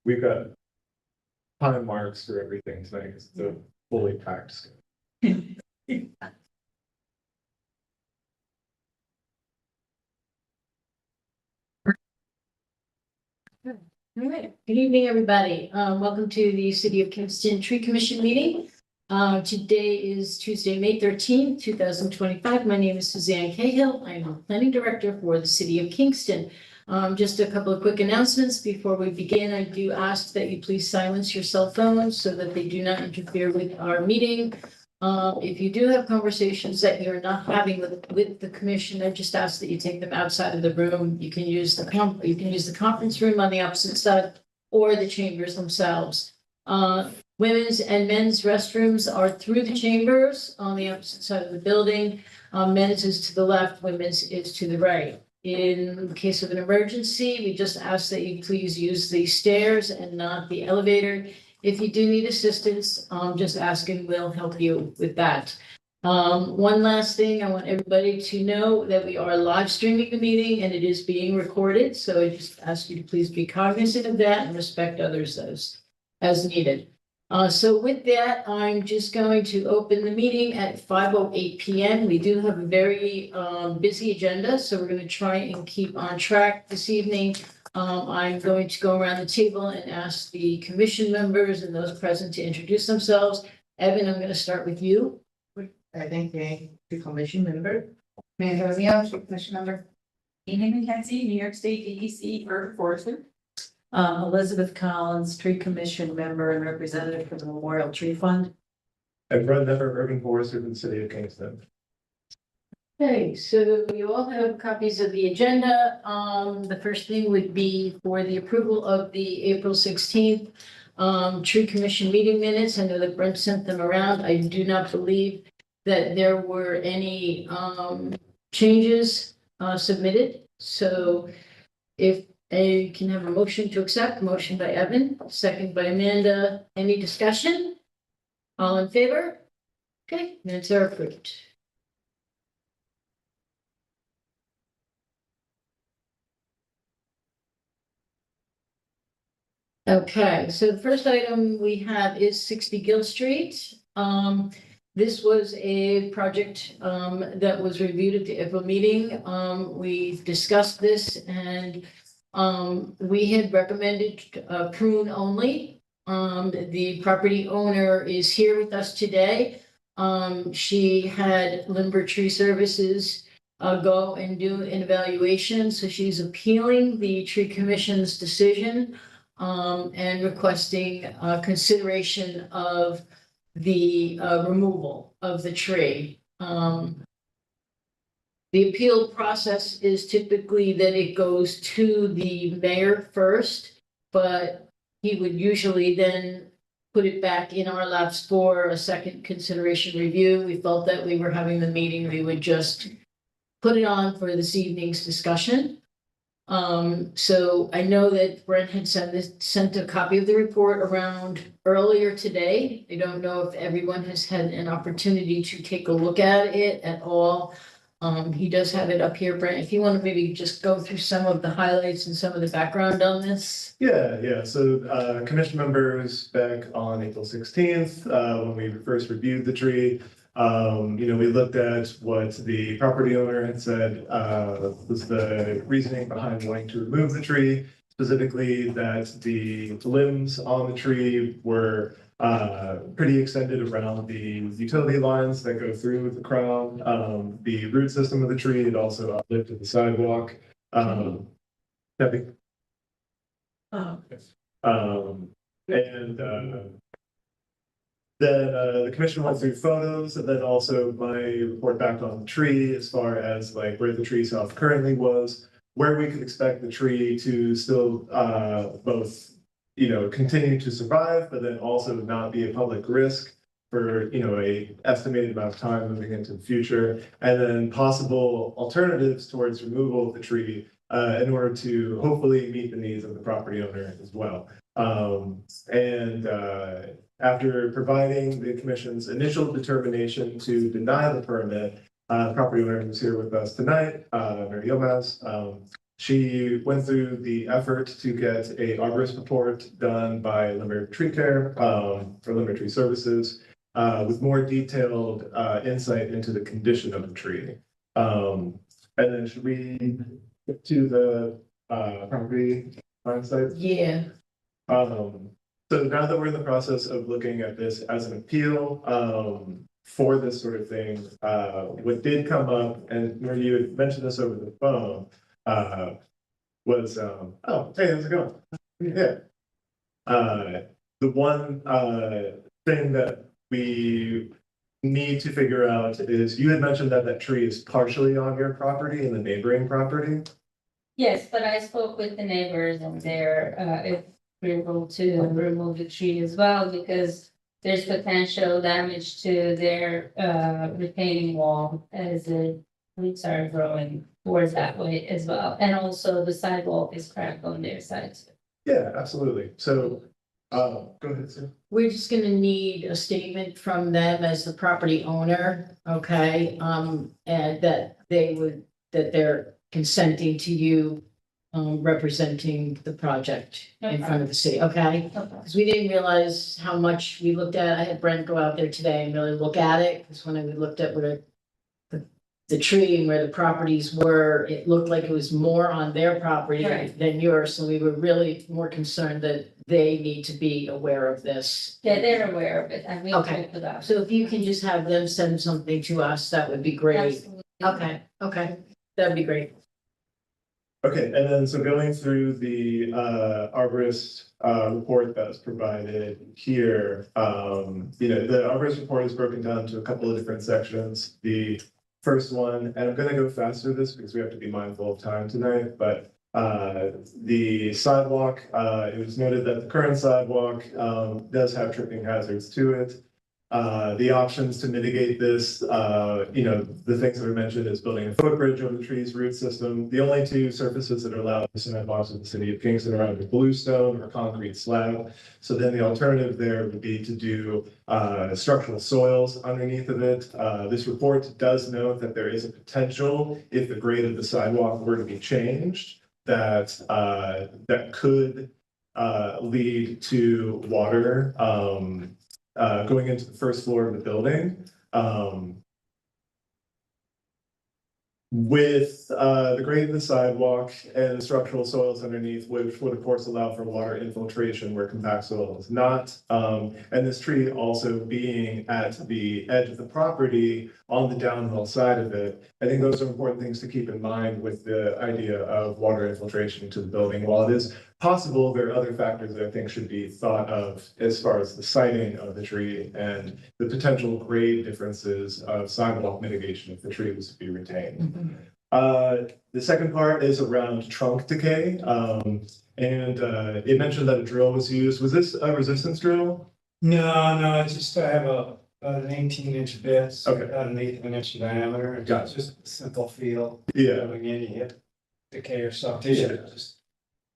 we've got time marks for everything tonight. It's a fully packed schedule. All right. Good evening, everybody. Welcome to the City of Kingston Tree Commission meeting. Today is Tuesday, May 13th, 2025. My name is Suzanne Cahill. I am the Planning Director for the City of Kingston. Just a couple of quick announcements before we begin. I do ask that you please silence your cell phones so that they do not interfere with our meeting. If you do have conversations that you're not having with the commission, I just ask that you take them outside of the room. You can use the conference room on the opposite side or the chambers themselves. Women's and men's restrooms are through the chambers on the opposite side of the building. Men's is to the left, women's is to the right. In case of an emergency, we just ask that you please use the stairs and not the elevator. If you do need assistance, just ask and we'll help you with that. One last thing, I want everybody to know that we are live streaming the meeting and it is being recorded. So I just ask you to please be cognizant of that and respect others as needed. So with that, I'm just going to open the meeting at 5:08 p.m. We do have a very busy agenda, so we're going to try and keep on track this evening. I'm going to go around the table and ask the commission members and those present to introduce themselves. Evan, I'm going to start with you. I think the commission member. Amanda O'Neill, commission member. Amy McKenzie, New York State DEC Urban Forester. Elizabeth Collins, tree commission member and representative for the Memorial Tree Fund. And Brett Never, urban forester for the City of Kingston. Okay, so you all have copies of the agenda. The first thing would be for the approval of the April 16th tree commission meeting minutes. I know that Brent sent them around. I do not believe that there were any changes submitted. So if I can have a motion to accept, motion by Evan, second by Amanda. Any discussion? All in favor? Okay, minutes are approved. Okay, so the first item we have is 60 Gill Street. This was a project that was reviewed at the April meeting. We discussed this and we had recommended prune only. The property owner is here with us today. She had Limber Tree Services go and do an evaluation. So she's appealing the tree commission's decision and requesting consideration of the removal of the tree. The appeal process is typically that it goes to the mayor first, but he would usually then put it back in our laps for a second consideration review. We felt that we were having the meeting, we would just put it on for this evening's discussion. So I know that Brent had sent a copy of the report around earlier today. I don't know if everyone has had an opportunity to take a look at it at all. He does have it up here, Brent, if you want to maybe just go through some of the highlights and some of the background on this. Yeah. So commission members back on April 16th, when we first reviewed the tree, we looked at what the property owner had said was the reasoning behind wanting to remove the tree, specifically that the limbs on the tree were pretty extended around the utility lines that go through the crown, the root system of the tree. It also uplifted the sidewalk. Debbie? Then the commission went through photos and then also my report back on the tree as far as like where the tree itself currently was, where we could expect the tree to still both continue to survive, but then also not be a public risk for a estimated amount of time moving into the future, and then possible alternatives towards removal of the tree in order to hopefully meet the needs of the property owner as well. After providing the commission's initial determination to deny the permit, property owner who's here with us tonight, Mary Yilmaz, She went through the effort to get a arborist report done by Limerick Tree Care, for Limerick Tree Services, with more detailed, insight into the condition of the tree. And then should we get to the, property line site? Yeah, So now that we're in the process of looking at this as an appeal, for this sort of thing, what did come up, and Marie, you had mentioned this over the phone, was, oh, hey, how's it going? Yeah. The one, thing that we need to figure out is, you had mentioned that that tree is partially on your property and the neighboring property. Yes, but I spoke with the neighbors and they're agreeable to remove the tree as well because there's potential damage to their retaining wall as the roots are growing towards that way as well. And also the sidewalk is cracked on their side too. Yeah, absolutely. So, go ahead, Sue. we're just gonna need a statement from them as the property owner, okay? And that they're consenting to you representing the project in front of the city, okay? Okay. Because we didn't realize how much we looked at. I had Brent go out there today and really look at it, because when we looked at where the tree and where the properties were, it looked like it was more on their property Right. than yours, so we were really more concerned that they need to be aware of this. Yeah, they're aware of it and we Okay. talked about it. So if you can just have them send something to us, that would be great. Absolutely. Okay, that'd be great. Okay, and then so going through the arborist report that was provided here, the arborist report is broken down to a couple of different sections. The first one, and I'm gonna go faster this because we have to be mindful of time tonight, but the sidewalk, it was noted that the current sidewalk does have tripping hazards to it. The options to mitigate this, the things that are mentioned is building a footbridge over the tree's root system. The only two surfaces that are allowed in sidewalks in the city of Kingston are either bluestone or concrete slab. So then the alternative there would be to do structural soils underneath of it. This report does note that there is a potential, if the grade of the sidewalk were to be changed, that could lead to water going into the first floor of the building. With the grade of the sidewalk and structural soils underneath, which would of course allow for water infiltration where compact soil is not. And this tree also being at the edge of the property on the downhill side of it. I think those are important things to keep in mind with the idea of water infiltration to the building. While it is possible, there are other factors that I think should be thought of as far as the siting of the tree and the potential grade differences of sidewalk mitigation if the tree was to be retained. The second part is around trunk decay. It mentioned that a drill was used. Was this a resistance drill? No, it's just, I have about an 18-inch bit, Okay. about an 1/8 inch diameter. It's Gotcha. just a simple feel. Yeah, Going in, you hit decay or soft Yeah. tissue, just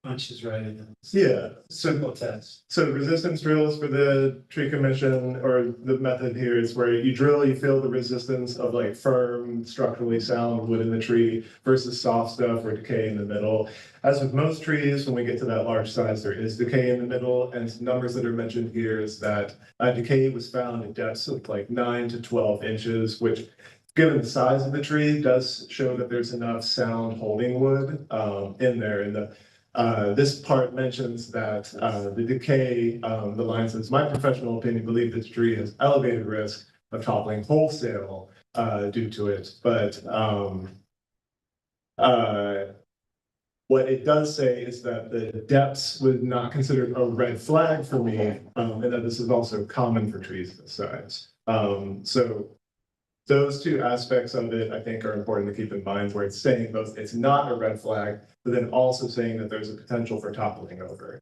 punches right in. yeah. So Simple test. So resistance drills for the tree commission, or the method here is where you drill, you feel the resistance of like firm, structurally sound wood in the tree versus soft stuff or decay in the middle. As with most trees, when we get to that large size, there is decay in the middle, and numbers that are mentioned here is that decay was found at depths of like 9 to 12 inches, which given the size of the tree does show that there's enough sound holding wood in there. And this part mentions that the decay, the line says, my professional opinion believe this tree has elevated risk of toppling wholesale due to it. But what it does say is that the depths was not considered a red flag for me, and that this is also common for trees this size. So those two aspects of it, I think, are important to keep in mind, where it's saying both it's not a red flag, but then also saying that there's a potential for toppling over.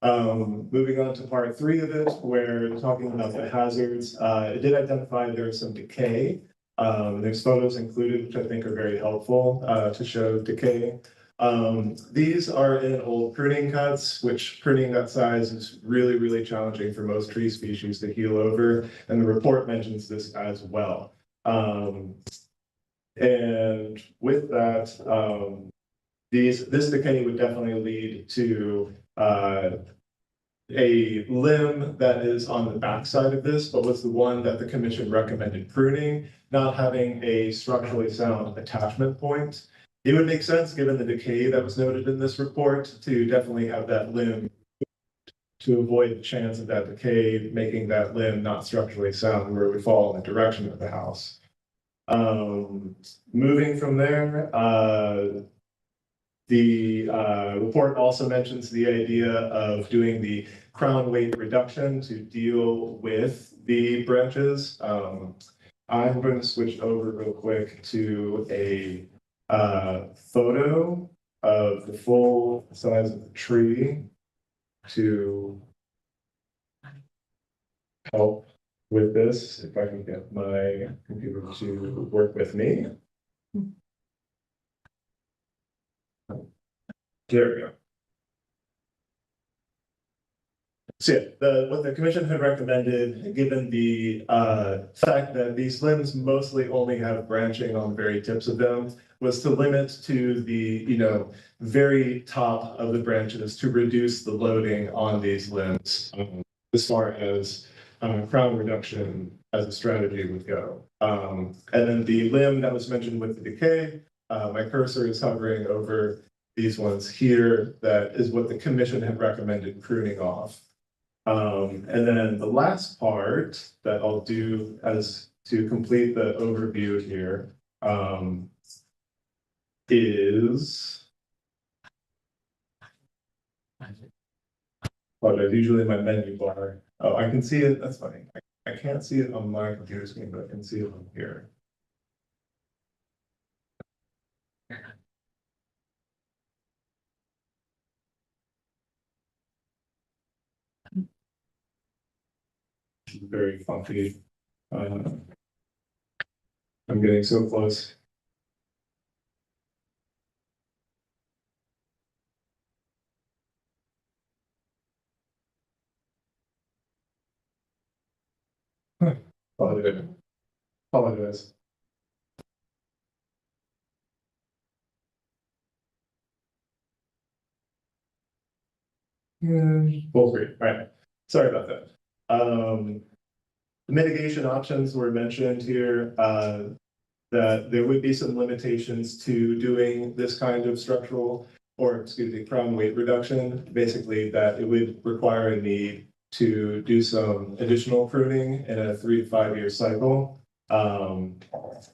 Moving on to part 3 of it, where talking about the hazards, it did identify there's some decay. There's photos included, which I think are very helpful to show decay. These are in old pruning cuts, which pruning cut size is really, really challenging for most tree species to heal over, and the report mentions this as well. And with that, this decay would definitely lead to, a limb that is on the backside of this, but was the one that the commission recommended pruning, not having a structurally sound attachment point. It would make sense, given the decay that was noted in this report, to definitely have that limb to avoid the chance of that decay, making that limb not structurally sound where it would fall in the direction of the house. Moving from there, the report also mentions the idea of doing the crown weight reduction to deal with the branches. I'm going to switch over real quick to a photo of the full size of the tree to help with this, if I can get my computer to work with me. There we go. So yeah, what the commission had recommended, given the fact that these limbs mostly only have branching on the very tips of them, was to limit to the, very top of the branches to reduce the loading on these limbs, as far as crown reduction as a strategy would go. And then the limb that was mentioned with the decay, my cursor is hovering over these ones here. That is what the commission had recommended pruning off. And then the last part that I'll do as to complete the overview here, is. Usually my menu bar. Oh, I can see it. That's funny. I can't see it on my computer screen, but I can see it on here. Very funky. I'm getting so close. Apologize. Full screen. All right. Sorry about that. The mitigation options were mentioned here, that there would be some limitations to doing this kind of structural, or excuse me, crown weight reduction. Basically, that it would require a need to do some additional pruning in a 3 to 5 year cycle,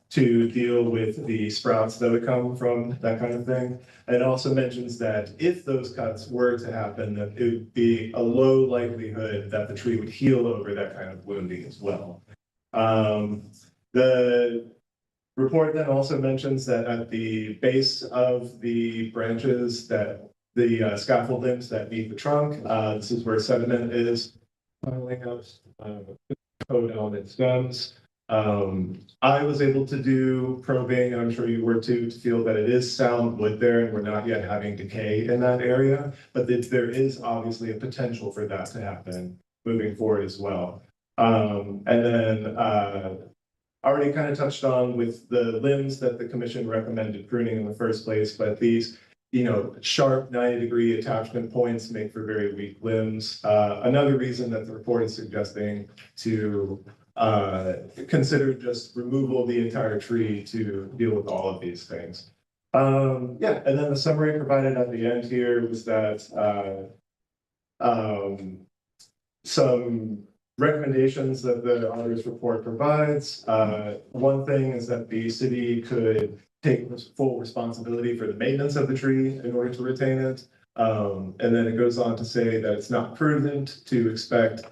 to deal with the sprouts that would come from that kind of thing. And it also mentions that if those cuts were to happen, that it would be a low likelihood that the tree would heal over that kind of wounding as well. The report then also mentions that at the base of the branches, that the scaffold limbs that meet the trunk, this is where sediment is piling up, code element stems. I was able to do probing, and I'm sure you were too, to feel that it is sound wood there and we're not yet having decay in that area, but that there is obviously a potential for that to happen moving forward as well. And then already kind of touched on with the limbs that the commission recommended pruning in the first place, but these, sharp 90-degree attachment points make for very weak limbs. Another reason that the report is suggesting to consider just removal of the entire tree to deal with all of these things. And then the summary provided at the end here was that some recommendations that the auditor's report provides. One thing is that the city could take full responsibility for the maintenance of the tree in order to retain it. And then it goes on to say that it's not prudent to expect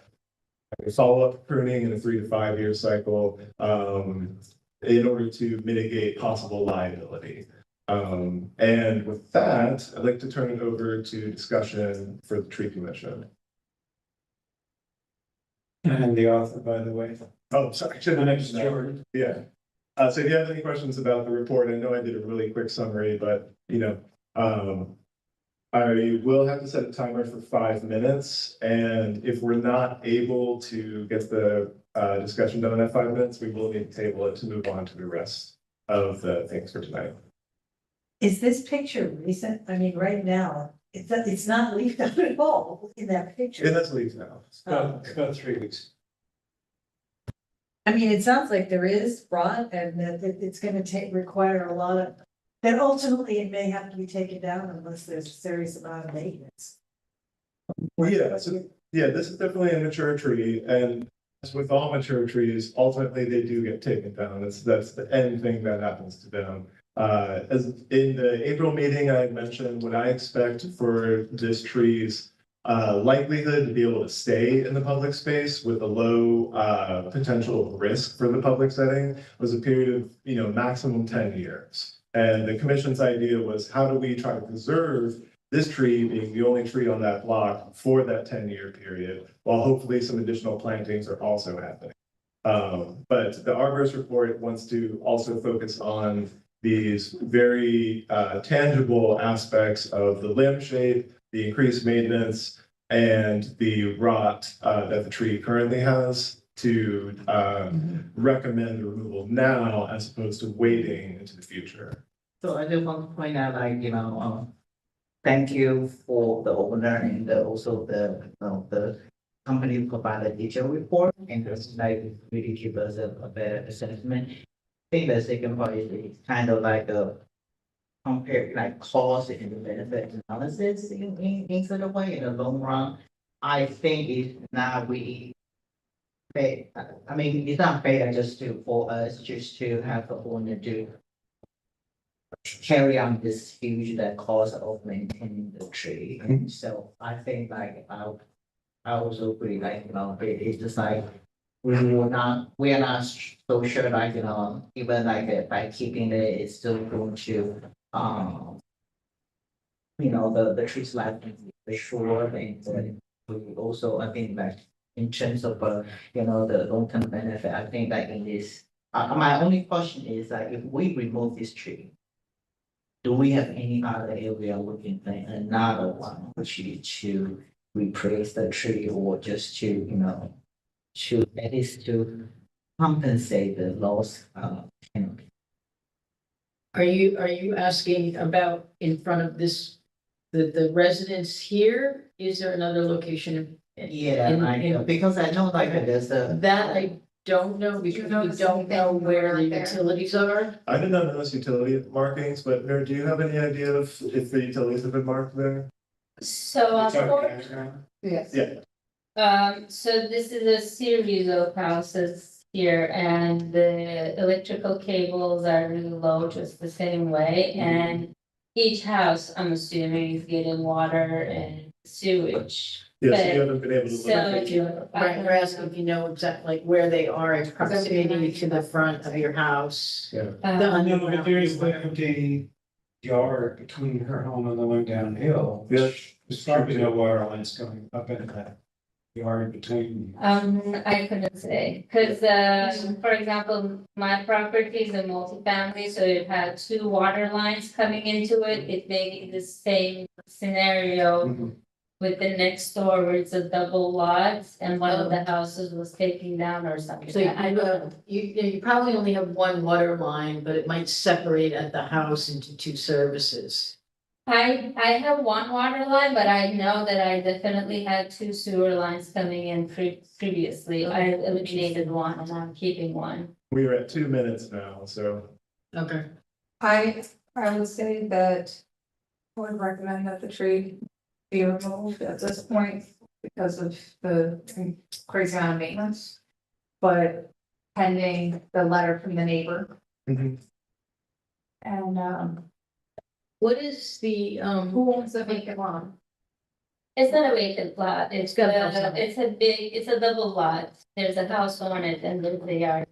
a follow-up pruning in a 3 to 5 year cycle in order to mitigate possible liability. And with that, I'd like to turn it over to discussion for the tree commission. And the author, by the way. Oh, sorry. My name is Jordan. Yeah. So if you have any questions about the report, I know I did a really quick summary, but I will have to set a timer for 5 minutes. And if we're not able to get the discussion done in that 5 minutes, we will need to table it to move on to the rest of the things for tonight. Is this picture recent? I mean, right now, it's not leafed out at all in that It picture. has leaves now. It's about 3 weeks. I mean, it sounds like there is rot and that it's gonna require a lot of, that ultimately it may have to be taken down unless there's a serious amount of maintenance. Yeah, so, yeah, this is definitely a mature tree, and as with all mature trees, ultimately they do get taken down. That's the end thing that happens to them. As in the April meeting, I had mentioned what I expect for this tree's likelihood to be able to stay in the public space with a low potential risk for the public setting was a period of, maximum 10 years. And the commission's idea was, how do we try to preserve this tree being the only tree on that block for that 10-year period, while hopefully some additional plantings are also happening. But the arborist report wants to also focus on these very tangible aspects of the limb shape, the increased maintenance, and the rot that the tree currently has to recommend the removal now as opposed to waiting into the future. So I just want to point out, thank you for the owner and also the company provided detailed report and just really give us a better assessment. I think the second part is kind of like a compare cost and benefit analysis in sort of way in the long run. I think it's not really fair. I mean, it's not fair for us just to have the owner do carry on this huge cost of maintaining the tree. And so I think I also agree, it's just we are not so sure, even by keeping it, it's still going to, the trees life is short and we also, I think in terms of, the long-term benefit, I think in this, my only question is if we remove this tree, do we have any other area we can plant another one, which is to replace the tree or just to, to at least to compensate the loss, canopy? Are you asking about in front of this, the residence here? Is there another location? Because I know there's a. That I don't know because we don't know where the utilities are. I did not notice utility markings, but Mary, do you have any idea of if the utilities have been marked there? So, Yes. Yeah, so this is a series of houses here and the electrical cables are really low just the same way. And each house, I'm assuming, is getting water and sewage. yeah, so you haven't been able to So- look. Right, we're asking if you know exactly where they are in proximity to the front of your house. Yeah, No, but there is the empty yard between her home and the one downhill. Yeah. There's probably no water lines coming up in that yard between. I couldn't say, cause for example, my property is a multifamily, so it had 2 water lines coming into it. It may be the same scenario Mhm. with the next door where it's a double lot and one of the houses was taken down or something. So you probably only have one water line, but it might separate at the house into 2 services. I have 1 water line, but I know that I definitely had 2 sewer lines coming in previously. I eliminated 1 and I'm keeping 1. we are at 2 minutes now, so. Okay. I would say that I would recommend that the tree be removed at this point because of the crazy amount of maintenance. But pending the letter from the neighbor Mhm. and What is the, who owns the vacant lot? It's not a vacant lot, it's got a house on it. it's a double lot. There's a house on it and there's a yard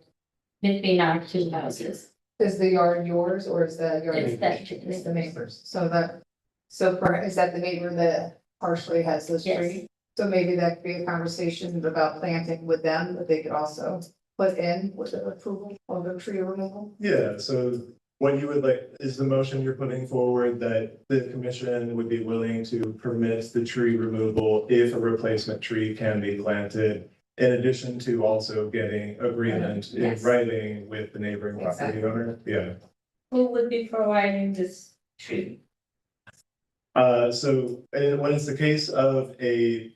between our 2 houses. Is the yard yours or is the yard? It's that- It's the neighbors, is that the neighbor that partially has this Yes. tree? So maybe that could be a conversation about planting with them, but they could also put in with the approval of the tree removal. Yeah, so what you would like, is the motion you're putting forward that the commission would be willing to permit the tree removal if a replacement tree can be planted, in addition to also getting agreement in Yes. writing with the neighboring property Exactly. owner? Yeah. Who would be providing this tree? So when it's the case of the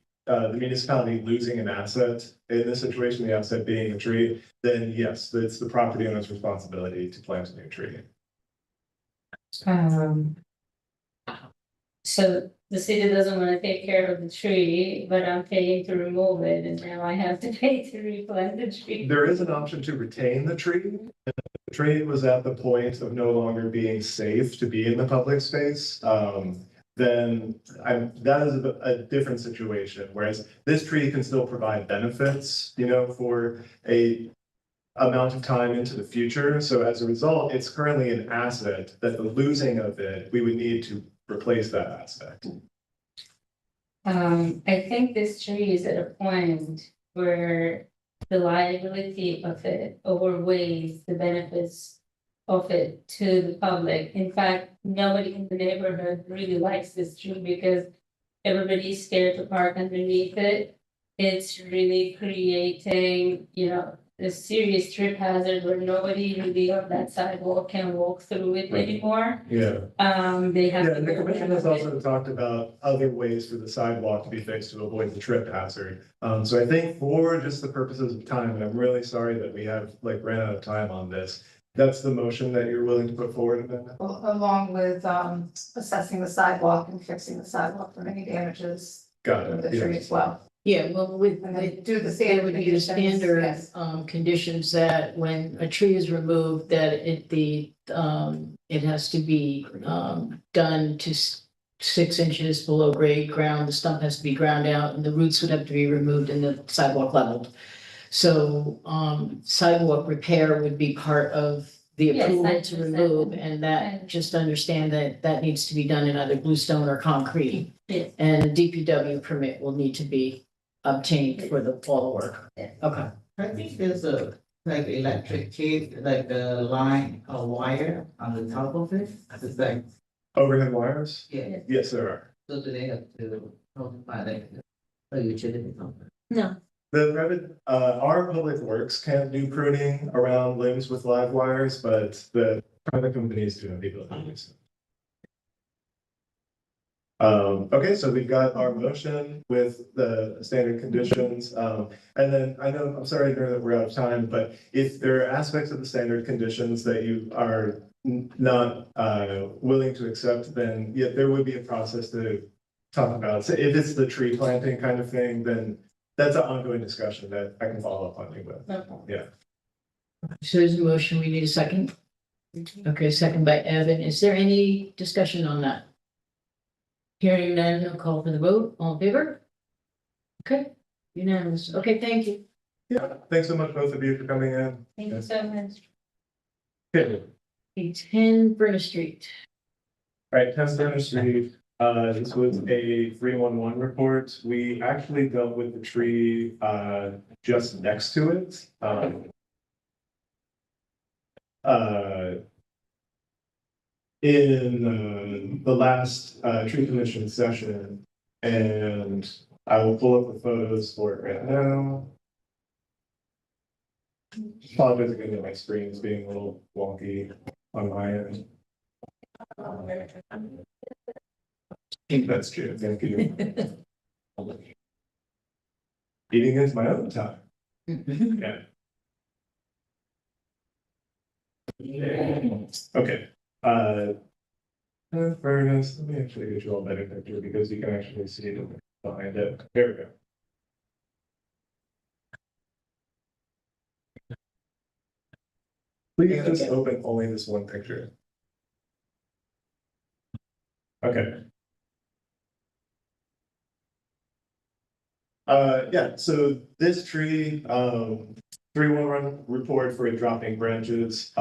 municipality losing an asset, in this situation, the asset being a tree, then yes, it's the property owner's responsibility to plant a new tree. So the city doesn't wanna take care of the tree, but I'm paying to remove it, and now I have to pay to replant the tree. There is an option to retain the tree. The tree was at the point of no longer being safe to be in the public space. Then that is a different situation, whereas this tree can still provide benefits, for a amount of time into the future. So as a result, it's currently an asset that the losing of it, we would need to replace that asset. I think this tree is at a point where the liability of it outweighs the benefits of it to the public. In fact, nobody in the neighborhood really likes this tree because everybody's scared to park underneath it. It's really creating, a serious trip hazard where nobody really on that sidewalk can walk through it Right. anymore. Yeah. They have. Yeah, to and the go commission has also talked about other ways for the sidewalk to be fixed to avoid the trip hazard. So I think for just the purposes of time, and I'm really sorry that we have ran out of time on this. That's the motion that you're willing to put forward, Amanda? Along with assessing the sidewalk and fixing the sidewalk from any damages Got of it. the tree Yeah. as well. Yeah, well, with, And then do the there standard would be the conditions, standard, yes. conditions that when a tree is removed, that it has to be, done to 6 inches below grade ground, the stump has to be ground out, and the roots would have to be removed and the sidewalk leveled. So, sidewalk repair would be part of the Yes, I approval to understand. remove, and that, just understand that needs to be done in either bluestone or concrete. Yes. And a DPW permit will need to be obtained for all the work. Yeah. Okay. I think there's a, like electric cable, like a line, a wire on the top of it. It's like, Overhead wires? yeah, Yes, there are. so do they have to notify like a utility company? No. The private, our public works can't do pruning around limbs with live wires, but the private companies do have the ability to do so. Okay, so we've got our motion with the standard conditions. And then I'm sorry that we're out of time, but if there are aspects of the standard conditions that you are not willing to accept, then yeah, there would be a process to talk about. So if it's the tree planting kind of thing, then that's an ongoing discussion that I can follow up on you with. No problem. So there's a motion, we need a second. Okay, second by Evan. Is there any discussion on that? Hearing none, I'll call for the vote. All in favor? Okay, unanimous. Okay, thank you. Yeah, thanks so much, both of you, for coming in. Thank you so much. Okay. 810 Furnace Street. All right, 10 Furnace Street, this was a 311 report. We actually dealt with the tree, just next to it. In the last, tree commission session, and I will pull up the photos for it right now. Apologize again that my screen is being a little wonky on my end. I think that's true, thank you. Eating is my own time, yeah. Okay, furnace, let me actually get you all better picture because you can actually see it behind it. There we go. Please just open only this one picture. Okay. Yeah, so this tree, 311 report for it dropping branches.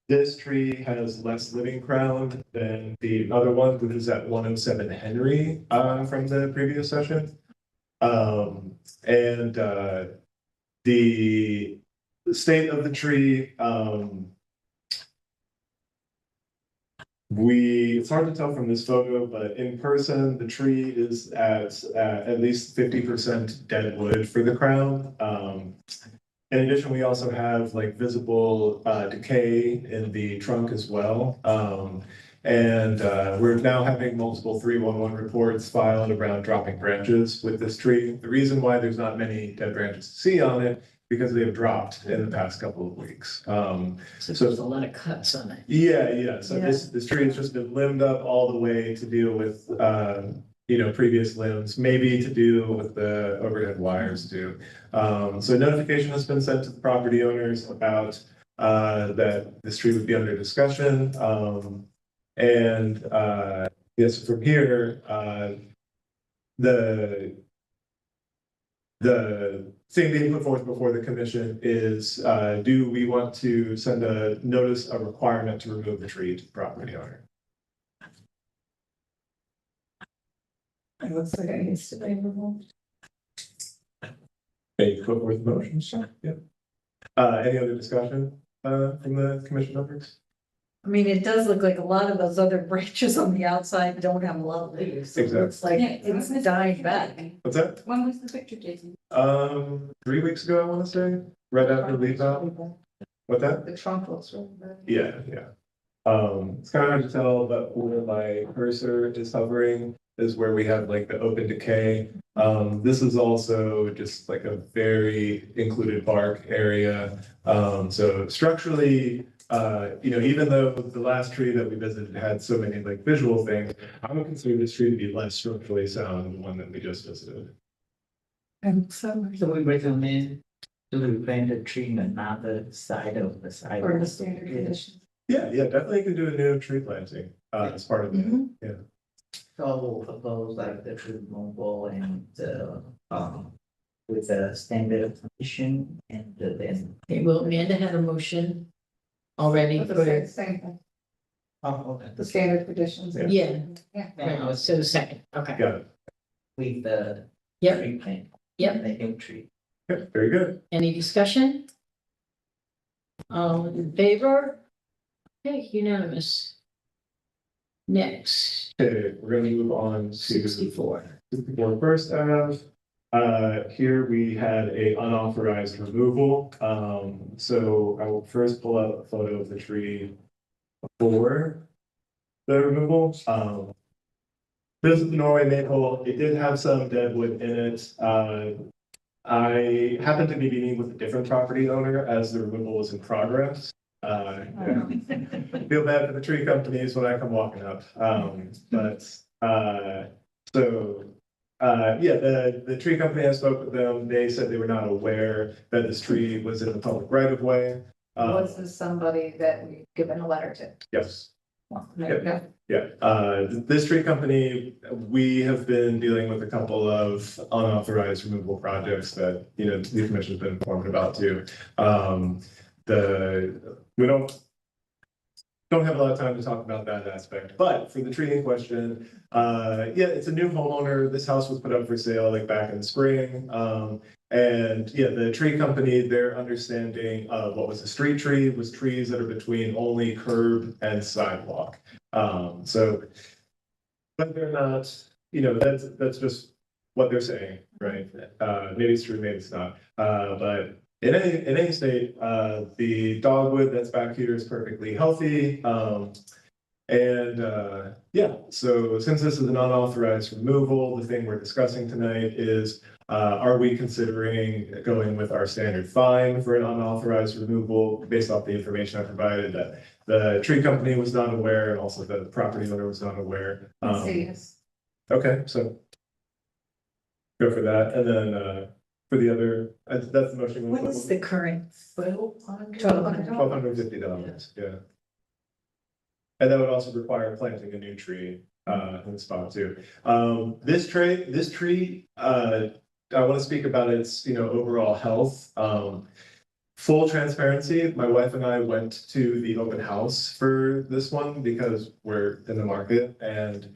This tree has less living crown than the other one, which is at 107 Henry, from the previous session. And the state of the tree, it's hard to tell from this photo, but in person, the tree is at least 50% dead wood for the crown. In addition, we also have like visible decay in the trunk as well. And we're now having multiple 311 reports filed around dropping branches with this tree. The reason why there's not many dead branches to see on it, because they have dropped in the past couple of weeks. So there's a lot of cuts on it. Yeah, so this tree has just been limbed up all the way to deal with, previous limbs, maybe to deal with the overhead wires too. So notification has been sent to the property owners about, that this tree would be under discussion. Yes, from here, the thing being put forth before the commission is, do we want to send a notice of requirement to remove the tree to the property owner? It looks like it needs to be removed. Any put forth motions? Yeah. Any other discussion, from the commission members? I mean, it does look like a lot of those other branches on the outside don't have a lot of leaves, so it looks like Yeah, it's dying back. What's that? When was the picture taken? 3 weeks ago, I want to say, right after leaf out. What's that? The trunk looks really bad. Yeah. It's kind of hard to tell, but where my cursor is hovering is where we have like the open decay. This is also just like a very included bark area. So structurally, even though the last tree that we visited had so many like visual things, I would consider this tree to be less structurally sound than the one that we just visited. And so. So we recommend to replant the tree in another side of the side. For the standard conditions. Yeah, definitely can do a new tree planting, as part of it. Yeah. So propose like the tree removal and with the standard condition and then. Okay, well, Amanda had a motion already The for, same thing, Oh, okay. the standard conditions. yeah, Yeah. right, so second, okay. Got it. With the. Yep. Tree plant. Yep. The new tree. Yep, very good. Any discussion? All in favor? Okay, unanimous. Next, Okay, we're gonna move on to 64. 64 First Ave. Here we had a unauthorized removal. So I will first pull out a photo of the tree before the removal. This is the Norway maple. It did have some dead wood in it. I happened to be meeting with a different property owner as the removal was in progress. Yeah. Feel bad for the tree companies when I come walking up. The tree company, I spoke with them, they said they were not aware that this tree was in the public right of way. Was this somebody that we've given a letter to? Yes. No. This tree company, we have been dealing with a couple of unauthorized removal projects that, the commission's been informed about too. We don't have a lot of time to talk about that aspect, but for the tree in question, it's a new homeowner. This house was put up for sale like back in the spring. The tree company, their understanding of what was a street tree was trees that are between only curb and sidewalk. But they're not, that's just what they're saying, right? Maybe it's true, maybe it's not. But in any state, the dogwood that's back here is perfectly healthy. So since this is an unauthorized removal, the thing we're discussing tonight is, are we considering going with our standard fine for an unauthorized removal based off the information I provided that the tree company was not aware and also the property owner was not aware? Yes. Okay, so go for that, and then for the other, that's the motion. What is the current? $1,250, yeah. And that would also require planting a new tree in the spot too. This tree, I want to speak about its, overall health. Full transparency, my wife and I went to the open house for this one because we're in the market, and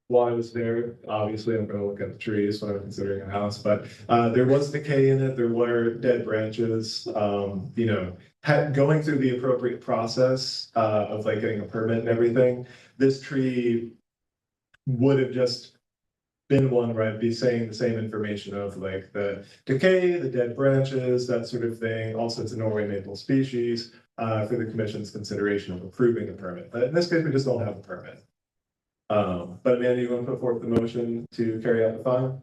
while I was there, obviously I'm gonna look at the trees when I'm considering a house, but there was decay in it, there were dead branches, going through the appropriate process of like getting a permit and everything. This tree would have just been one where I'd be saying the same information of like the decay, the dead branches, that sort of thing. Also, it's a Norway maple species. for the commission's consideration of approving the permit. But in this case, we just don't have a permit. But Amanda, you want to put forth the motion to carry out the fine?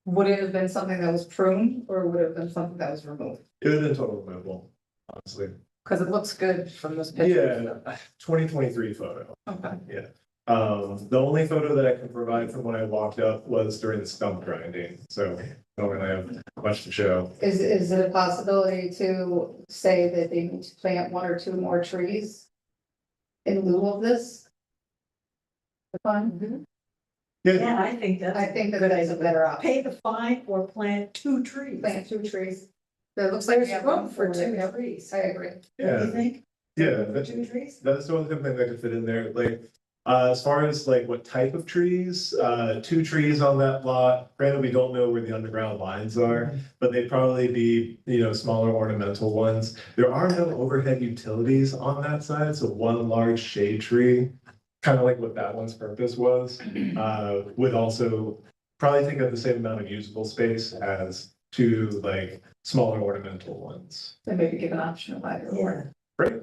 Would it have been something that was pruned or would it have been something that was removed? It would have been total removal, honestly. Cause it looks good from this picture. Yeah, 2023 photo. Okay. The only photo that I can provide from when I walked up was during the stump grinding, so I don't really have much to show. Is it a possibility to say that they need to plant 1 or 2 more trees? In lieu of this? The fine? Yeah, I think that's. I think that is a better option. Pay the fine or plant 2 trees. Plant 2 trees. It looks like we There's have room room for for 2 2. trees. I agree. What do Yeah, you think? yeah, For that's, 2 trees? that's the only thing that could fit in there, like, as far as like what type of trees, 2 trees on that lot. Granted, we don't know where the underground lines are, but they'd probably be, smaller ornamental ones. There are no overhead utilities on that side, so 1 large shade tree, kind of like what that one's purpose was, would also probably take up the same amount of usable space as 2 like smaller ornamental ones. Then maybe give an option of either or. Right?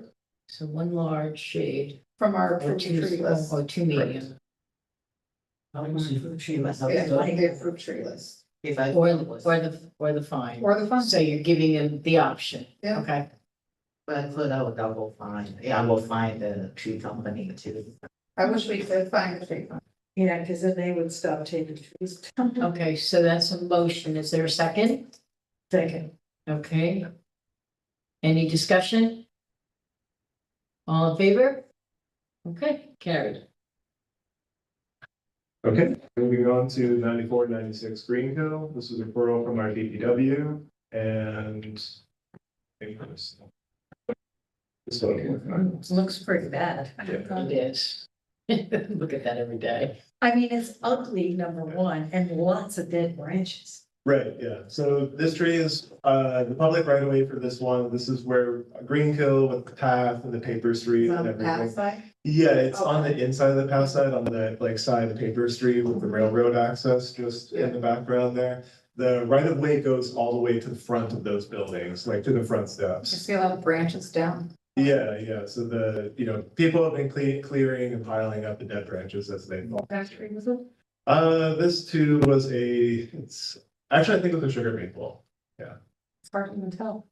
So 1 large shade From our or approved 2, tree list. or 2 medium, Tree must have. Yeah, like the approved tree list. If I. or the fine. Or the fine. So you're giving them the option, Yeah. okay? But for that, I will find, I will find the tree company too. I wish we could find the tree fine. Yeah, because then they would stop taking trees down. Okay, so that's a motion. Is there a second? Second. Okay. Any discussion? All in favor? Okay, carried. Okay, moving on to 9496 Green Hill. This is a referral from our DPW and. This one. Looks pretty bad. Yeah. It is. Look at that every day. I mean, it's ugly, number 1, and lots of dead branches. Right, yeah. So this tree is the public right of way for this one. This is where Green Hill with the path and the paper street On and the everything. path side. Yeah, it's on the inside of the path side, on the like side of Paper Street with the railroad access just in the background there. The right of way goes all the way to the front of those buildings, like to the front You steps. see a lot of branches down. Yeah, so people have been clearing and piling up the dead branches as they fall. That tree was it? This too was actually, I think it was a sugar maple. It's hard to even tell.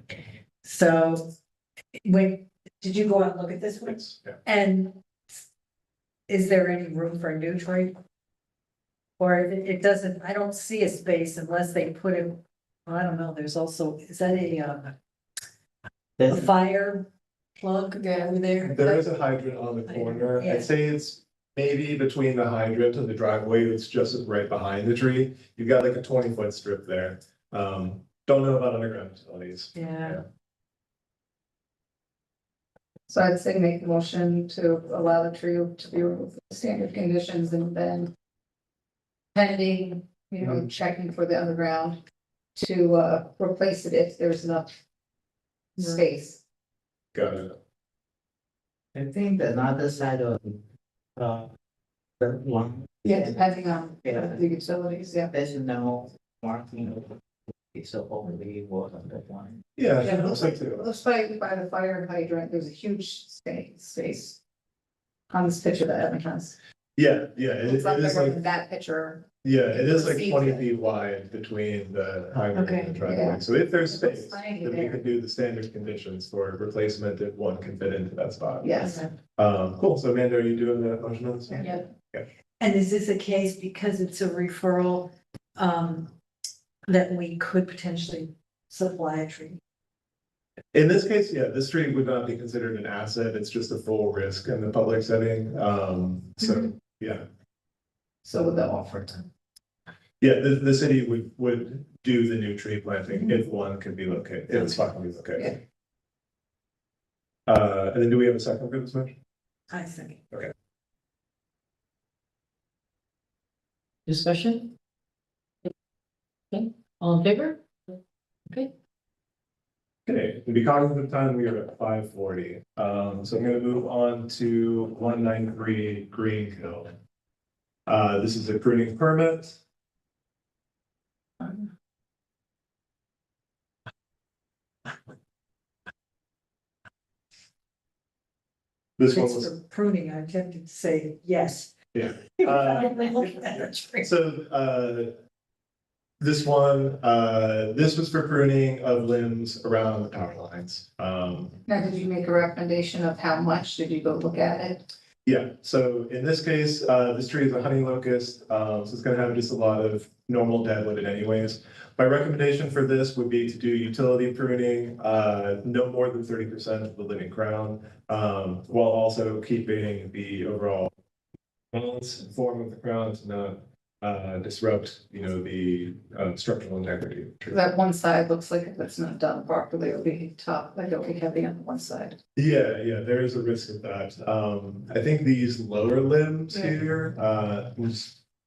Okay. So, did you go out and look at this one? Yeah. And is there any room for a new tree? Or it doesn't, I don't see a space unless they put in, I don't know, there's also, is that a There's, fire plug over there? There is a hydrant on the corner. Yeah. I'd say it's maybe between the hydrant and the driveway. It's just right behind the tree. You've got like a 20-foot strip there. Don't know about underground utilities. Yeah. So I'd say make a motion to allow the tree to be removed with standard conditions and then. Pending, checking for the underground to replace it if there's enough. Space. Got it. I think another side of, the one. Yeah, depending on Yeah. the utilities, yeah. There's no marking, it's only was on that one. Yeah, Yeah, it looks like It too. looks like by the fire hydrant, there's a huge space. On this picture that Evan has. Yeah, it It's not is bigger like, than that picture. it is like Perceived 20 it. feet wide between the hydrant Okay, and the driveway. yeah. So if there's It looks space, tiny then we there. could do the standard conditions for replacement if one can fit into that spot. Yes. Cool. So Amanda, are you doing the motion on this? Yeah. And is this a case because it's a referral, that we could potentially supply a tree? In this case, yeah, this tree would not be considered an asset. It's just a full risk in the public setting. So, yeah. So with the offer. Yeah, the city would do the new tree planting if one could be located, if the spot can be located. And then do we have a second for this motion? I think. Discussion? Okay, all in favor? Okay, Okay, to be cognizant of time, we are at 5:40. So I'm gonna move on to 193 Green Hill. This is a pruning permit. This one It's was, for pruning, I'm tempted to say yes. yeah. So, this one, this was for pruning of limbs around the power lines. Now, did you make a recommendation of how much? Did you go look at it? Yeah, so in this case, this tree is a honey locust, so it's gonna have just a lot of normal deadwood anyways. My recommendation for this would be to do utility pruning, no more than 30% of the living crown, while also keeping the overall balance and form of the crown to not disrupt, the structural integrity of the tree. That one side looks like if it's not done properly, it'll be tough, like it'll be heavy on one side. Yeah, there is a risk of that. I think these lower limbs here,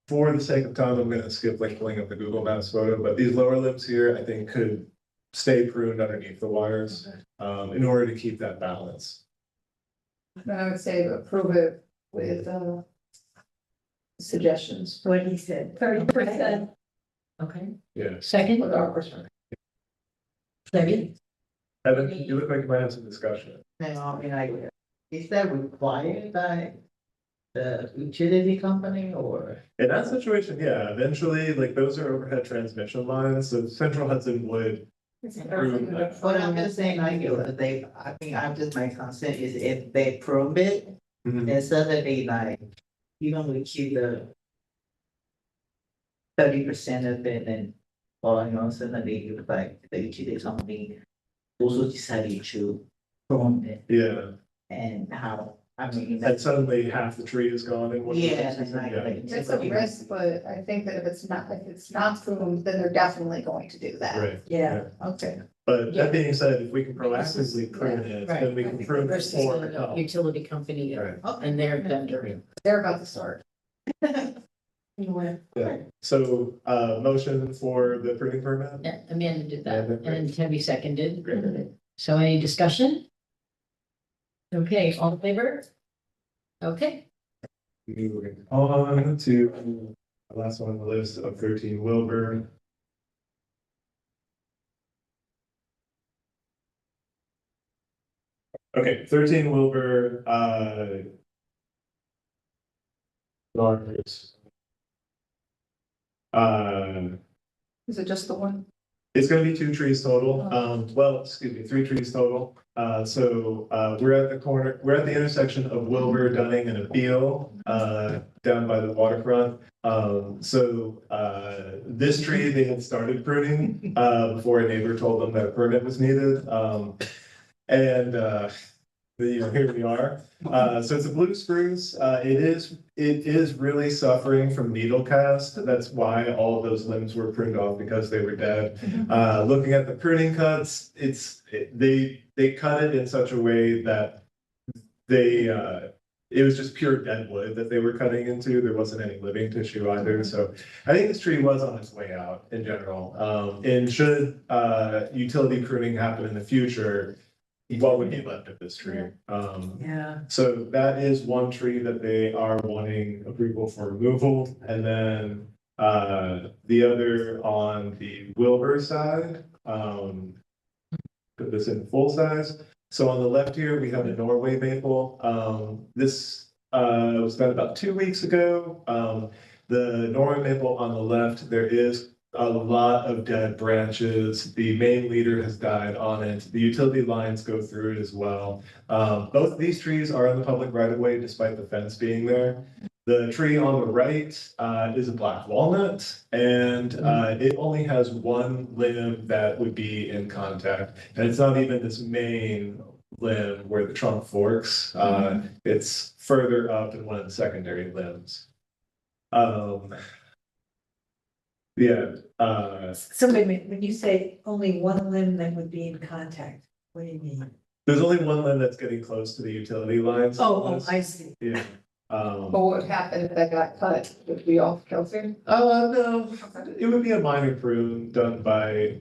for the sake of time, I'm gonna skip like pulling up the Google Maps photo, but these lower limbs here, I think could stay pruned underneath the wires, in order to keep that balance. Then I would say approve it with, suggestions What he said. 30%. Okay, Yeah. second, with our perspective. Debbie? Evan, you look like you might have some discussion. No, I mean, like, is that required by the utility company or? In that situation, yeah, eventually, like those are overhead transmission lines, so Central Hudson would. prune that. But I'm just saying, like, I'm just, my concern is if they prove it, and suddenly like, even we keep the 30% of it and following on suddenly like the utility company also decided to prune it Yeah, and how, I mean. and suddenly half the tree is gone in one. Yeah, place, like, yeah. It's a risk, but I think that if it's not pruned, then they're definitely going to do that. Right, Yeah, Okay. but Yeah. that being said, if we can This is- proactively prune it, Right. then we can prune Versus before. the it helps. utility company Right. and their vendor. They're about to start. Yeah, so, motion for the pruning permit? Yeah, Amanda did that, Amanda, great. and Debbie seconded. Great. So any discussion? Okay, all in favor? Okay, Moving on to the last one on the list of 13 Wilbur. Okay, 13 Wilbur, Lars. Is it just the one? It's gonna be 2 trees total, well, excuse me, 3 trees total. We're at the corner, we're at the intersection of Wilbur, Dunning and Abeal, down by the waterfront. This tree, they had started pruning, before a neighbor told them that a permit was needed. Here we are. So it's a blue spruce. It is really suffering from needle cast. That's why all of those limbs were pruned off because they were dead. Looking at the pruning cuts, they cut it in such a way that it was just pure dead wood that they were cutting into. There wasn't any living tissue either. So I think this tree was on its way out in general. And should utility pruning happen in the future, what would be left of this tree? yeah. So that is one tree that they are wanting approval for removal, and then the other on the Wilbur side, put this in full size. So on the left here, we have a Norway maple. This was done about 2 weeks ago. The Norway maple on the left, there is a lot of dead branches. The main leader has died on it. The utility lines go through it as well. Both of these trees are in the public right of way despite the fence being there. The tree on the right is a black walnut, and it only has one limb that would be in contact. And it's not even this main limb where the trunk forks. It's further up in one of the secondary limbs. So wait a minute, when you say only one limb that would be in contact, what do you mean? There's only one limb that's getting close to the utility lines. Oh, I see. Yeah. But what would happen if that got cut? Would it be off kilter? No, it would be a minor prune done by,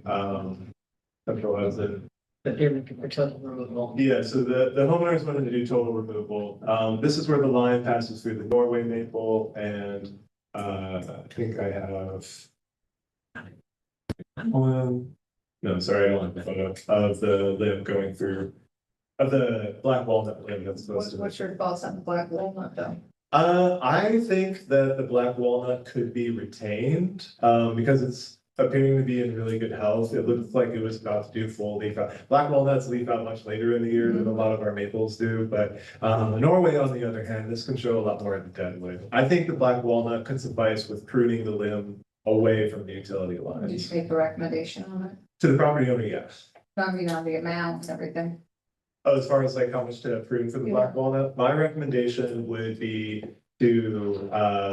Central Hudson. but they're looking for total removal. Yeah, so the homeowners wanted to do total removal. This is where the line passes through the Norway maple and, I think I have. One, no, sorry, I don't have the photo of the limb going through. Of the black walnut limb that's supposed to. What's your thoughts on the black walnut though? I think that the black walnut could be retained, because it's appearing to be in really good health. It looks like it was about to do full leaf out. Black walnuts leaf out much later in the year than a lot of our maples do, but, Norway, on the other hand, this can show a lot more of the dead wood. I think the black walnut could suffice with pruning the limb away from the utility Did lines. you make a recommendation on it? To the property owner, yes. I mean, on the amount and everything. Oh, as far as like how much to prune for the black walnut, my recommendation would be to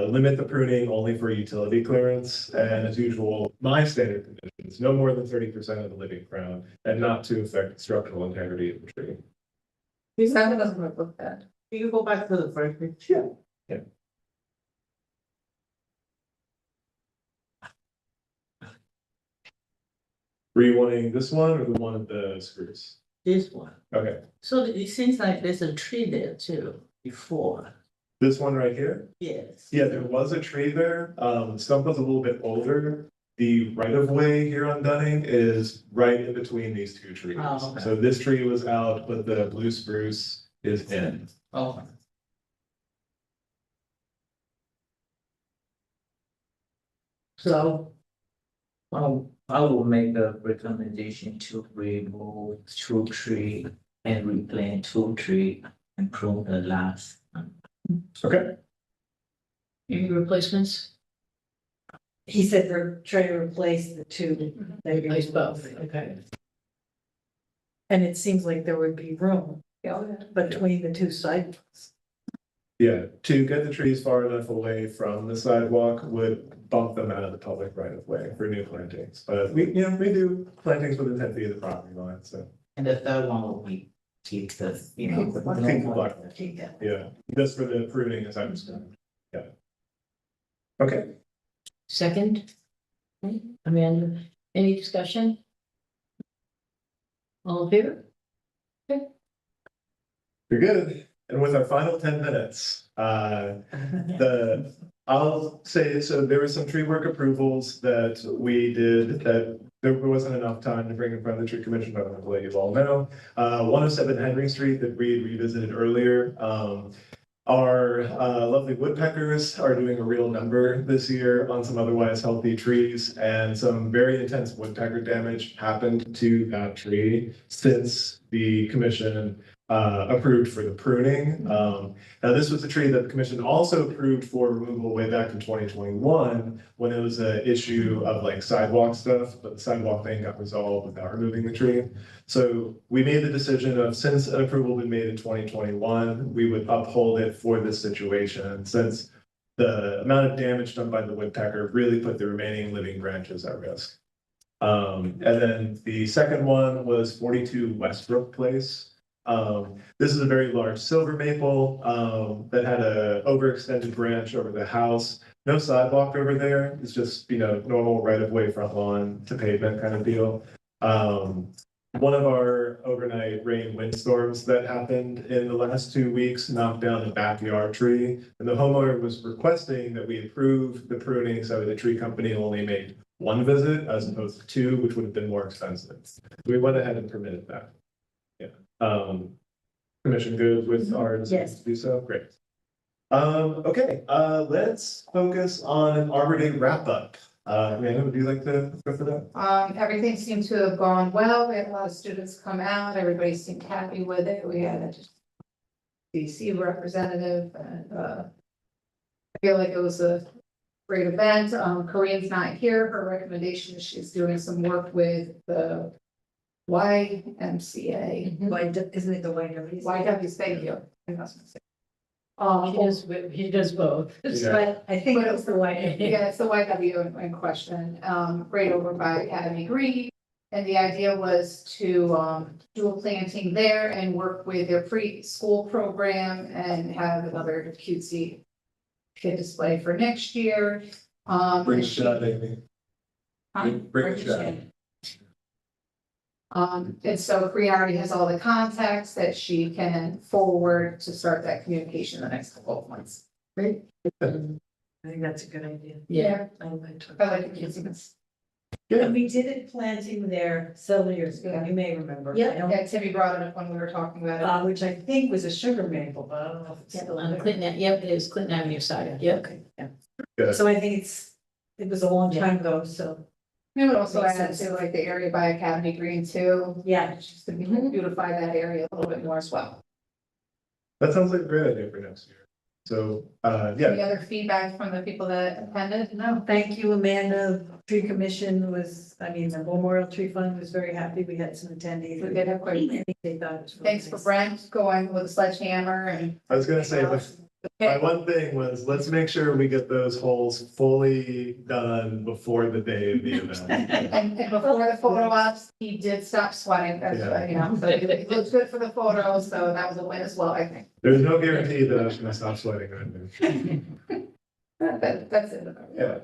limit the pruning only for utility clearance. And as usual, my standard conditions, no more than 30% of the living crown and not to affect structural integrity of the tree. That doesn't look bad. Can you go back to the first picture? Were you wanting this one or the one of the screws? This one. Okay, So it seems like there's a tree there too, before. this one right here? Yes. Yeah, there was a tree there. The stump was a little bit older. The right of way here on Dunning is right in between these two trees. Oh, okay. So this tree was out, but the blue spruce is in. Oh. So. I will make a recommendation to remove 2 tree and replant 2 tree and prune the last. Okay, Any replacements? He said they're trying to replace the two. they Replace both, removed. okay. And it seems like there would be room Yeah. between the two sidewalks. yeah, to get the trees far enough away from the sidewalk would bump them out of the public right of way for new plantings. But we do plantings within 10 feet of the property line, so, And the third one will be keep the, you know. Keep the black. Keep the black. Yeah. yeah, just for the pruning as I understand. Yeah. Okay, Second? Amanda, any discussion? All in favor? you're good. And with our final 10 minutes, I'll say, so there were some tree work approvals that we did that there wasn't enough time to bring in front of the tree commission, but I'm gonna let you all know. 107 Henry Street that we revisited earlier. Our lovely woodpeckers are doing a real number this year on some otherwise healthy trees, and some very intense woodpecker damage happened to that tree since the commission approved for the pruning. Now this was a tree that the commission also approved for removal way back in 2021 when it was an issue of like sidewalk stuff, but the sidewalk thing got resolved without removing the tree. So we made the decision of, since an approval had been made in 2021, we would uphold it for this situation, since the amount of damage done by the woodpecker really put the remaining living branches at risk. And then the second one was 42 Westbrook Place. This is a very large silver maple, that had a overextended branch over the house. No sidewalk over there. It's just, normal right of way front lawn to pavement kind of deal. One of our overnight rain windstorms that happened in the last 2 weeks knocked down the backyard tree. And the homeowner was requesting that we approve the pruning so the tree company only made 1 visit as opposed to 2, which would have been more expensive. We went ahead and permitted that. Commission good with our decision Yes. to do so? Great. Okay, let's focus on Arbor Day wrap up. Amanda, would you like to go for that? Everything seemed to have gone well. We had a lot of students come out. Everybody seemed happy with it. We had a DC representative and, I feel like it was a great event. Corinne's not here. Her recommendation is she's doing some work with the YMCA. Isn't it the YW? YW's, thank you. He does both. Yeah. But I think it was the YW. Yeah, it's the YW in question, right over by Academy Green. And the idea was to do a planting there and work with their preschool program and have another cutesy kid display for next year. Bring a shot, Amy. Bring a shot. And so Korea already has all the contacts that she can forward to start that communication in the next couple of months. Great. I think that's a good idea. Yeah. I like to- I like the cutesy. And we did it planting there several years ago, you may remember. Yeah. I don't- Yeah, Timmy brought it up when we were talking about Which I think was a sugar maple, but I don't know if it's Yeah, still on there. Clinton, yep, it is Clinton Avenue side, yep. Okay, yeah. Good. So I think it was a long time ago, so, it. It would also Makes add sense. to like the area by Academy Green too, yeah. just to beautify that area a little bit more as well. That sounds like a great idea for next year. So, Any yeah, other feedback from the people that attended? No, thank you, Amanda. Tree Commission was, I mean, the Memorial Tree Fund was very happy. We had some attendees. We did have quite- They thought it was really Thanks for nice. Brent going with a sledgehammer and. I was gonna say, my one thing was, let's make sure we get those holes fully done before the day of the event. And before the photo ops, he did stop sweating, that's, Yeah. you know, so it looks good for the photos, so that was a win as well, I think. There's no guarantee that I was gonna stop sweating or anything. That's it. Yeah.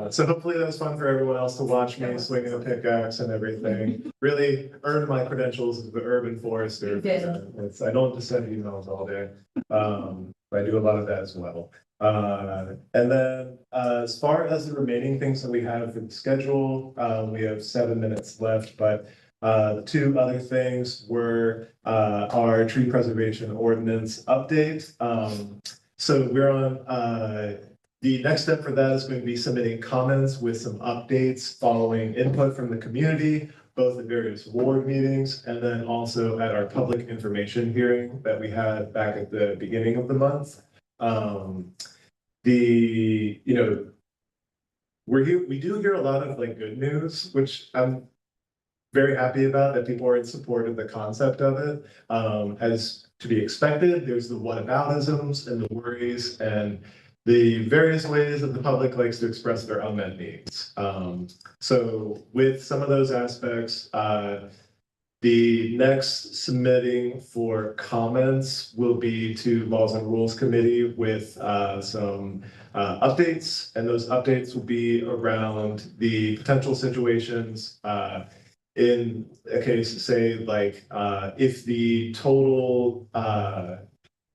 So hopefully that was fun for everyone else to watch me swinging a pickaxe and everything. Really earned my credentials as the urban forester. You did. It's, I don't just send emails all day. I do a lot of that as well. And then, as far as the remaining things that we have for the schedule, we have 7 minutes left, but the two other things were, our tree preservation ordinance update. So we're on, the next step for that is going to be submitting comments with some updates following input from the community, both at various ward meetings and then also at our public information hearing that we had back at the beginning of the month. We do hear a lot of like good news, which I'm very happy about, that people are in support of the concept of it. As to be expected, there's the whataboutisms and the worries and the various ways that the public likes to express their unmet needs. So with some of those aspects, the next submitting for comments will be to Laws and Rules Committee with some updates. And those updates will be around the potential situations in a case, say, like, if the total,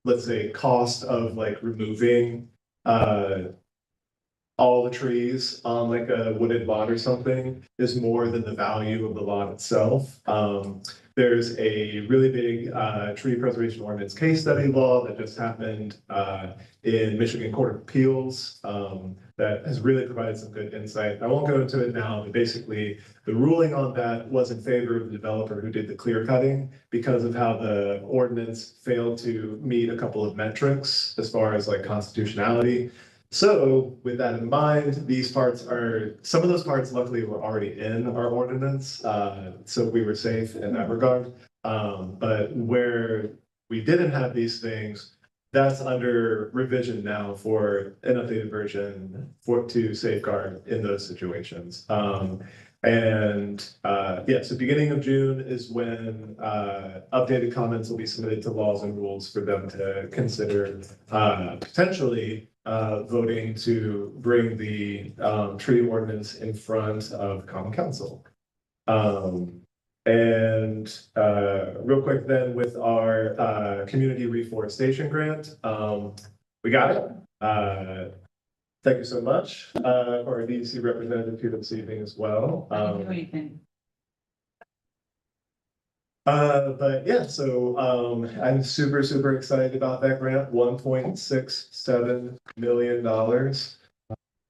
let's say, cost of like removing all the trees on like a wooded lot or something is more than the value of the lot itself. There's a really big tree preservation ordinance case study law that just happened in Michigan Court of Appeals that has really provided some good insight. I won't go into it now, but basically the ruling on that was in favor of the developer who did the clear cutting because of how the ordinance failed to meet a couple of metrics as far as like constitutionality. So with that in mind, some of those parts luckily were already in our ordinance, so we were safe in that regard. But where we didn't have these things, that's under revision now for an updated version to safeguard in those situations. So beginning of June is when updated comments will be submitted to Laws and Rules for them to consider potentially voting to bring the tree ordinance in front of Common Council. Real quick then with our community reforestation grant, we got it. Thank you so much for our DEC representative here this evening as well. I didn't do anything. But yeah, so I'm super excited about that grant, $1.67 million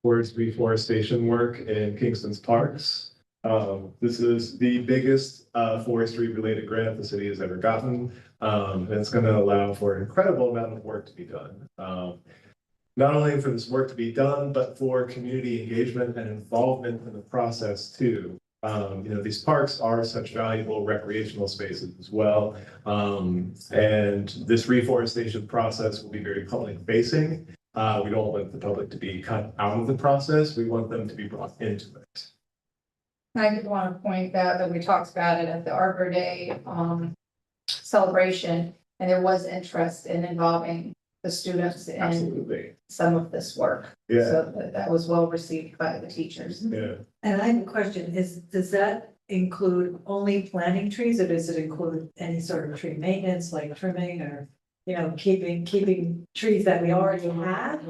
towards reforestation work in Kingston's parks. This is the biggest forestry related grant the city has ever gotten. And it's going to allow for an incredible amount of work to be done. Not only for this work to be done, but for community engagement and involvement in the process too. These parks are such valuable recreational spaces as well. And this reforestation process will be very public facing. We don't want the public to be cut out of the process. We want them to be brought into it. I did want to point out that we talked about it at the Arbor Day celebration, and there was interest in involving the students in Absolutely. some of this work. Yeah, So that was well received by the teachers. yeah. And I have a question, does that include only planting trees, or does it include any sort of tree maintenance, like trimming or, keeping trees that we already have?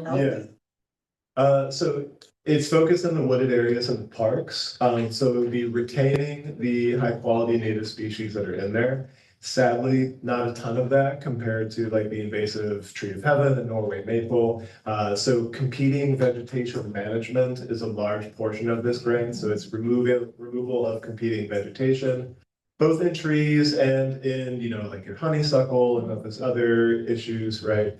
Yeah. So It's focused on the wooded areas and the parks, so it would be retaining the high quality native species that are in there. Sadly, not a ton of that compared to like the invasive tree of heaven and Norway maple. So competing vegetation management is a large portion of this grant, so it's removal of competing vegetation. Both in trees and in, you know, like your honeysuckle and those other issues, right?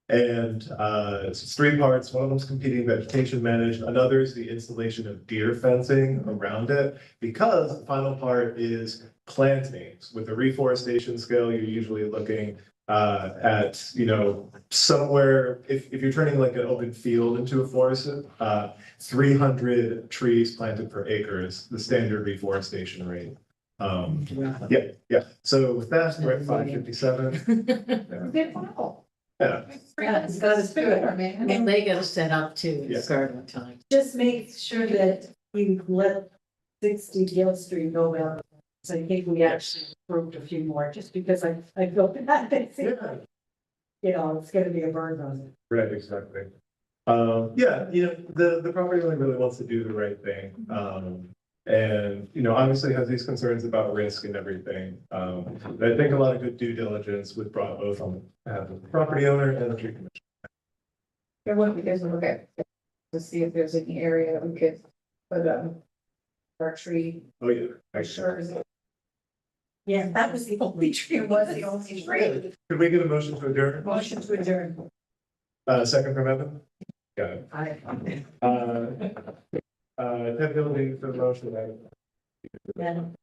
It's 3 parts. One of them is competing vegetation managed. Another is the installation of deer fencing around it. Because the final part is plantings. With the reforestation scale, you're usually looking at, you know, somewhere, if you're turning like an open field into a forest, 300 trees planted per acre is the standard reforestation rate. Yeah. So with that, we're at 557. Good call. Yeah. Yeah, it's got us good. And they got to set up too, Yeah. in garden time. Just make sure that we let 60 Gill Street go well. So I think we actually approved a few more, just because I feel bad. Yeah. You know, it's gonna be a burden on it. Right, exactly. Yeah, you know, the property owner really wants to do the right thing. And, you know, obviously has these concerns about risk and everything. But I think a lot of good due diligence was brought both on behalf of the property owner and the tree commission. And what we guys look at, to see if there's any area that we could put our tree, Oh, yeah. for sure. Yeah, that was the only tree, was the only tree. Could we get a motion to adjourn? Motion to adjourn. Second from Evan? Got it. I, Ted Gilligan for the motion. then